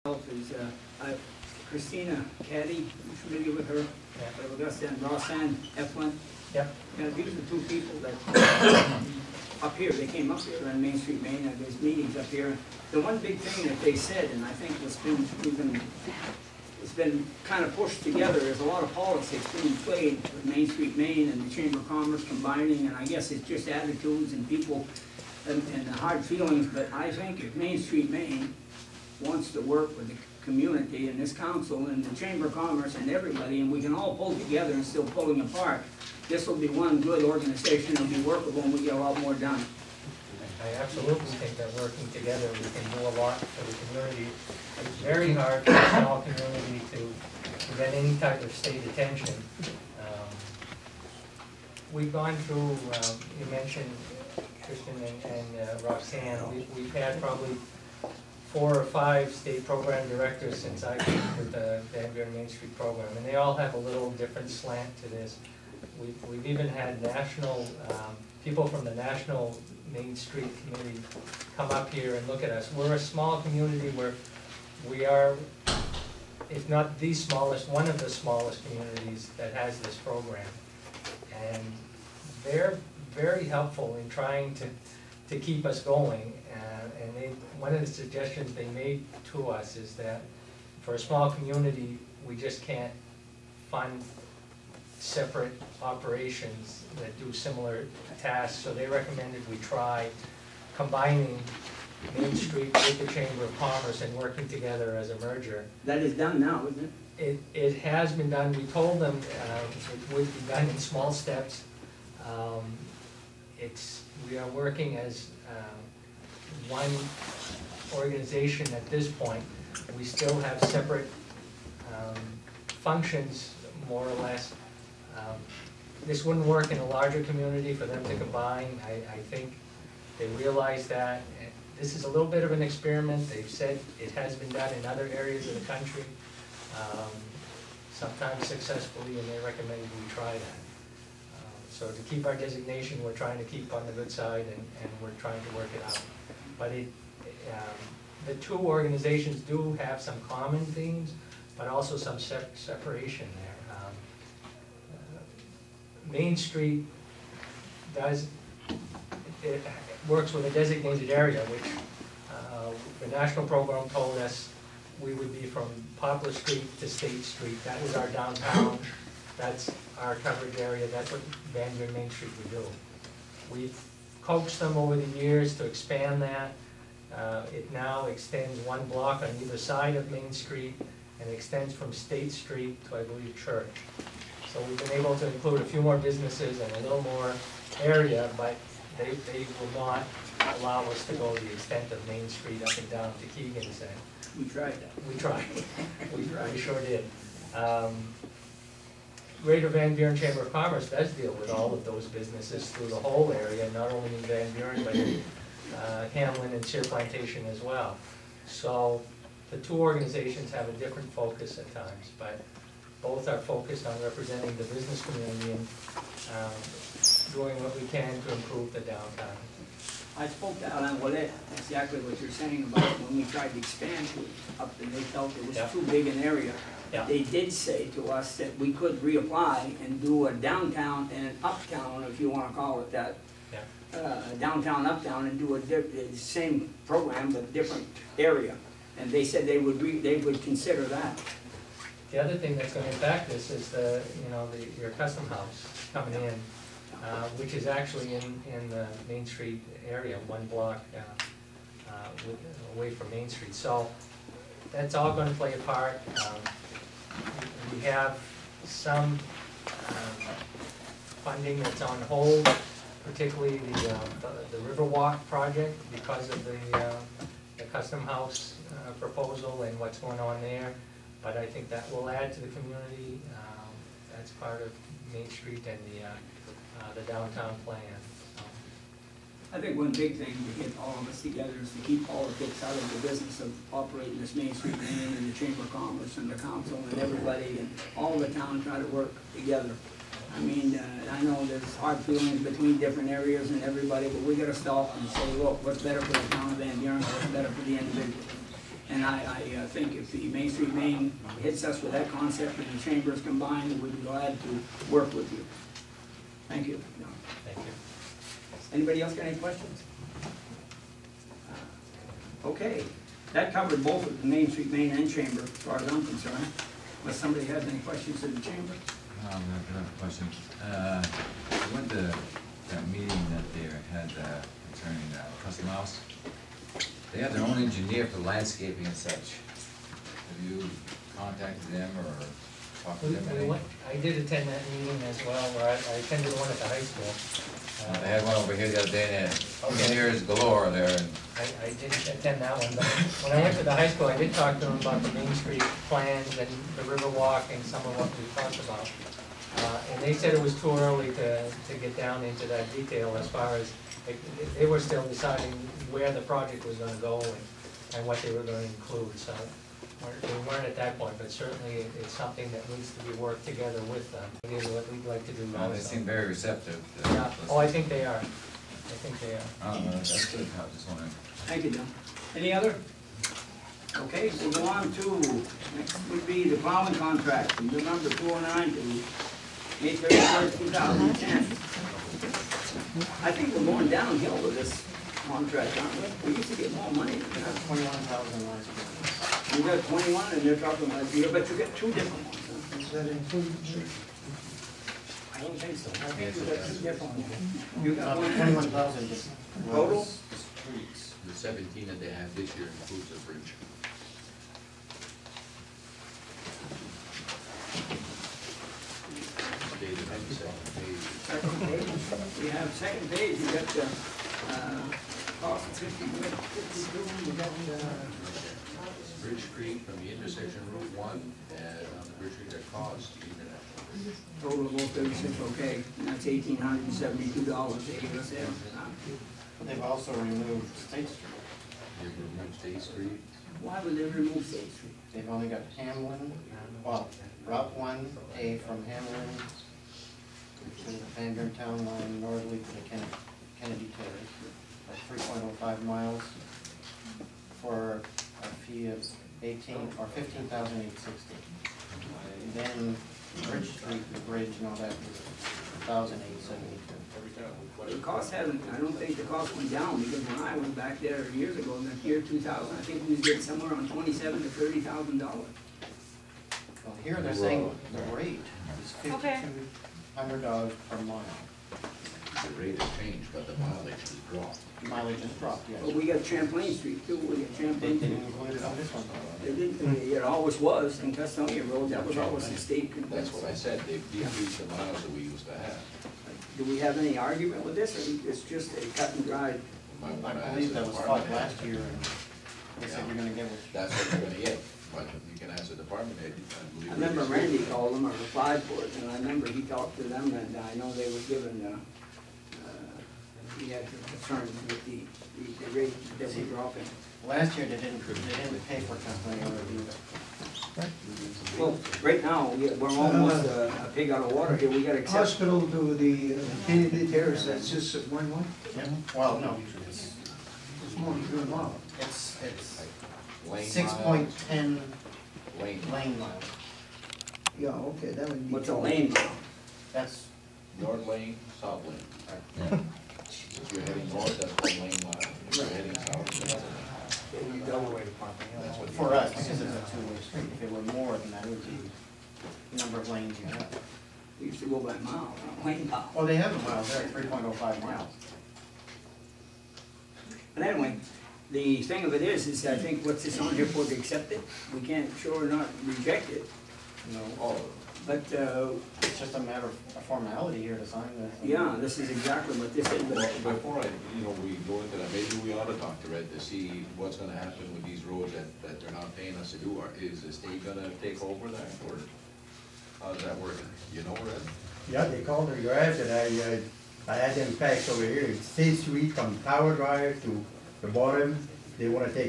Is Christina Caddy, you familiar with her? Yeah. With us, and Roxanne Eflin. Yep. These are the two people that up here, they came up here on Main Street, Maine, and there's meetings up here. The one big thing that they said, and I think it's been kind of pushed together, there's a lot of politics being played with Main Street, Maine and the Chamber of Commerce combining, and I guess it's just attitudes and people and hard feelings, but I think if Main Street, Maine wants to work with the community and this council and the Chamber of Commerce and everybody, and we can all pull together and still pulling apart, this will be one good organization. It'll be workable and we get a lot more done. I absolutely think that working together we can do a lot for the community. It's very hard for a small community to get any type of state attention. We've gone through, you mentioned Kristen and Roxanne, we've had probably 4 or 5 state program directors since I've been with the Van Buren Main Street program, and they all have a little different slant to this. We've even had national, people from the National Main Street Committee come up here and look at us. We're a small community where we are, if not the smallest, one of the smallest communities that has this program. And they're very helpful in trying to keep us going. And one of the suggestions they made to us is that for a small community, we just can't fund separate operations that do similar tasks. So they recommended we try combining Main Street with the Chamber of Commerce and working together as a merger. That is done now, isn't it? It has been done. We told them it would be done in small steps. We are working as one organization at this point. We still have separate functions, more or less. This wouldn't work in a larger community for them to combine. I think they realize that. This is a little bit of an experiment. They've said it has been done in other areas of the country, sometimes successfully, and they recommended we try that. So to keep our designation, we're trying to keep on the good side, and we're trying to work it out. But the two organizations do have some common themes, but also some separation there. Main Street works with a designated area, which the national program told us we would be from Poplar Street to State Street. That was our downtown. That's our coverage area. That's what Van Buren Main Street would do. We've coaxed them over the years to expand that. It now extends 1 block on either side of Main Street and extends from State Street to, I believe, Church. So we've been able to include a few more businesses and a little more area, but they will not allow us to go the extent of Main Street up and down to Keegan's. We tried that. We tried. We sure did. Greater Van Buren Chamber of Commerce does deal with all of those businesses through the whole area, not only in Van Buren, but in Hamlin and Sear Plantation as well. So the two organizations have a different focus at times, but both are focused on representing the business community and doing what we can to improve the downtown. I spoke to Alan Wallet, exactly what you're saying about when we tried to expand up and they felt it was too big an area. Yeah. They did say to us that we could reapply and do a downtown and an uptown, if you want to call it that. Yeah. Downtown, uptown, and do the same program but different area. And they said they would consider that. The other thing that's going to impact this is your custom house coming in, which is actually in the Main Street area, 1 block away from Main Street. So that's all going to play a part. We have some funding that's on hold, particularly the Riverwalk project, because of the custom house proposal and what's going on there. But I think that will add to the community. That's part of Main Street and the downtown plan. So. I think one big thing to get all of us together is to keep politics out of the business of operating this Main Street Maine and the Chamber of Commerce and the council and everybody and all the town try to work together. I mean, I know there's hard feelings between different areas and everybody, but we got to stop and say, look, what's better for the town of Van Buren, what's better for the individual. And I think if the Main Street Main hits us with that concept and the chambers combined, we'd be glad to work with you. Thank you. Thank you. Anybody else got any questions? Okay, that covered both of the Main Street Main and chamber, as far as I'm concerned. Unless somebody has any questions in the chamber? I have a question. I went to that meeting that they had concerning Custom House. They have their own engineer for landscaping and such. Have you contacted them or talked to them? I did attend that meeting as well, where I attended one at the high school. They had one over here the other day, and engineers galore there. And I didn't attend that one, but when I went to the high school, I did talk to them about the Main Street plans and the Riverwalk and some of what we talked about. And they said it was too early to get down into that detail as far as, they were still deciding where the project was gonna go and what they were gonna include, so we weren't at that point, but certainly it's something that needs to be worked together with them. It is what we'd like to do also. they seem very receptive. Yeah. Oh, I think they are. I think they are. That's good. I was just wondering. Thank you, John. Any other? Okay, we'll go on to, next would be the plowing contract from November 209 to May 31st, 2010. I think we're going downhill with this contract, aren't we? We used to get more money than that. 21,000 last year. You got 21 and they're talking about zero, but you got two different ones, huh? Does that include? I don't think so. I think you got two different ones. You got one. 21,000 Total? was the streets. The 17 that they have this year includes the bridge. Stated on the second page. Second page, we have second page, you got the, cost of 52, we got, Bridge Street from the intersection Route 1 and on the Bridge Street that caused the International Bridge. total of both 36, okay, and that's $1,872 they gave us there. They've also removed State Street. They've removed State Street. Why would they remove State Street? They've only got Hamlin, well, Route 1A from Hamlin to the Van Buren Town Line northerly to the Kennedy Terrace. That's 3.05 miles for a fee of 15,860. Then Bridge Street, the bridge and all that was 1,872. The cost hasn't, I don't think the cost went down, because when I went back there years ago, in the year 2000, I think we was getting somewhere around $27,000 to $30,000. Well, here they're saying the rate is $5,200 per mile. The rate has changed, but the mileage has dropped. Mileage has dropped, yes. But we got Champlain Street too, we got They Champlain. didn't include it on this one. They didn't, it always was, in Custonia Road, that was always the state. That's what I said, they've decreased the miles that we used to have. Do we have any argument with this, or it's just a cut and dried? Might I wanna ask believe the that was department fought head. last year, and they said you're gonna get it. That's what you're gonna get, but you can ask the department head. I remember Randy called them or applied for it, and I remember he talked to them, and I know they were given, he had concerns with the rate that we're dropping. Last year, they didn't pay for California review. Well, right now, we're almost a pig out of water here, we gotta accept. Hospital to the Kennedy Terrace, that's just one? Yeah, well, no, it's It's more than 2 miles. Lane 6.10 Lane, lane miles. Yeah, okay, that would be. What's a lane mile? That's, north lane, south lane. If you're heading north, that's 1 lane mile. If you're heading south, that's that's what. for us, because it's a two-way street. If it were more than that, it would be the number of lanes you have. We used to go by mile, not lane mile. Oh, they have a mile there, 3.05 miles. But anyway, the thing of it is I think what's this on here for to accept it? We can't sure not reject it, you know, Oh, but, It's just a matter of a formality here to sign this. yeah, this is exactly what this is, well, but before we go into that, maybe we ought to talk to Red to see what's gonna happen with these roads that they're not paying us to do. Is the state gonna take over that, or how's that working? You know, Red? Yeah, they called the garage and I had them packed over here. It's State Street from Tower Drive to the bottom. They wanna take